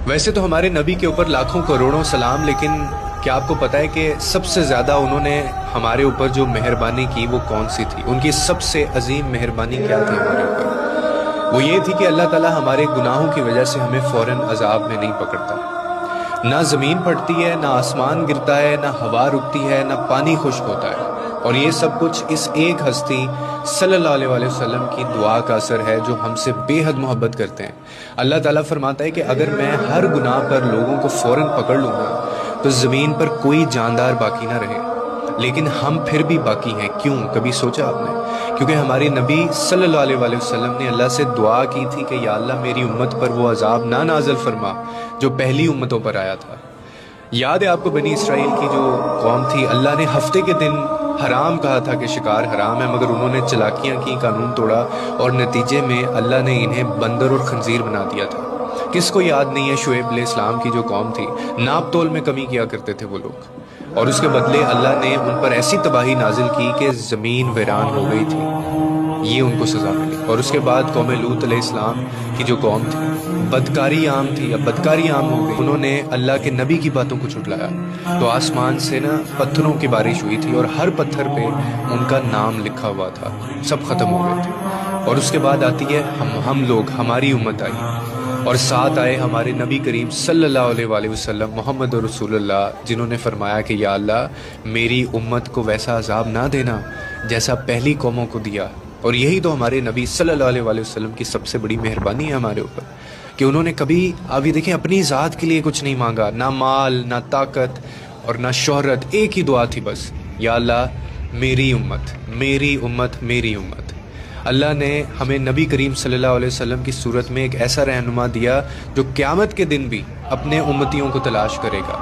ویسے تو ہمارے نبی کے اوپر لاکھوں کروڑوں سلام، لیکن کیا آپ کو پتہ ہے کہ سب سے زیادہ انہوں نے ہمارے اوپر جو مہربانی کی وہ کون سی تھی؟ ان کی سب سے عظیم مہربانی کیا تھی ہمارے اوپر؟ وہ یہ تھی کہ اللہ تعالیٰ ہمارے گناہوں کی وجہ سے ہمیں فوراً عذاب میں نہیں پکڑتا۔ نہ زمین پھٹتی ہے، نہ آسمان گرتا ہے، نہ ہوا رکتی ہے، نہ پانی خشک ہوتا ہے، اور یہ سب کچھ اس ایک ہستی صلی اللہ علیہ وآلہ وسلم کی دعا کا اثر ہے جو ہم سے بے حد محبت کرتے ہیں۔ اللہ تعالیٰ فرماتا ہے کہ اگر میں ہر گناہ پر لوگوں کو فوراً پکڑ لوں گا تو زمین پر کوئی جاندار باقی نہ رہے، لیکن ہم پھر بھی باقی ہیں۔ کیوں؟ کبھی سوچا آپ نے؟ کیونکہ ہمارے نبی صلی اللہ علیہ وآلہ وسلم نے اللہ سے دعا کی تھی کہ یا اللہ میری امت پر وہ عذاب نہ نازل فرما جو پہلی امتوں پر آیا تھا۔ یاد ہے آپ کو بنی اسرائیل کی جو قوم تھی، اللہ نے ہفتے کے دن حرام کہا تھا کہ شکار حرام ہے، مگر انہوں نے چلاکیاں کی، قانون توڑا، اور نتیجے میں اللہ نے انہیں بندر اور خنزیر بنا دیا تھا۔ کس کو یاد نہیں ہے شعیب علیہ السلام کی جو قوم تھی؟ ناپ تول میں کمی کیا کرتے تھے وہ لوگ، اور اس کے بدلے اللہ نے ان پر ایسی تباہی نازل کی کہ زمین ویران ہو گئی تھی، یہ ان کو سزا ملی۔ اور اس کے بعد قوم لوط علیہ السلام کی جو قوم تھی، بدکاری عام تھی، اب بدکاری عام ہو گئی، انہوں نے اللہ کے نبی کی باتوں کو جھٹلایا تو آسمان سے پتھروں کی بارش ہوئی تھی، اور ہر پتھر پہ ان کا نام لکھا ہوا تھا، سب ختم ہو گئے تھے۔ اور اس کے بعد آتی ہے ہم لوگ، ہماری امت آئی، اور ساتھ آئے ہمارے نبی کریم صلی اللہ علیہ وآلہ وسلم محمد رسول اللہ، جنہوں نے فرمایا کہ یا اللہ میری امت کو ویسا عذاب نہ دینا جیسا پہلی قوموں کو دیا۔ اور یہی تو ہمارے نبی صلی اللہ علیہ وآلہ وسلم کی سب سے بڑی مہربانی ہے ہمارے اوپر، کہ انہوں نے کبھی ابھی دیکھیں اپنی ذات کے لیے کچھ نہیں مانگا، نہ مال، نہ طاقت، اور نہ شہرت، ایک ہی دعا تھی بس، یا اللہ میری امت، میری امت، میری امت۔ اللہ نے ہمیں نبی کریم صلی اللہ علیہ وسلم کی صورت میں ایک ایسا رہنما دیا جو قیامت کے دن بھی اپنے امتیوں کو تلاش کرے گا۔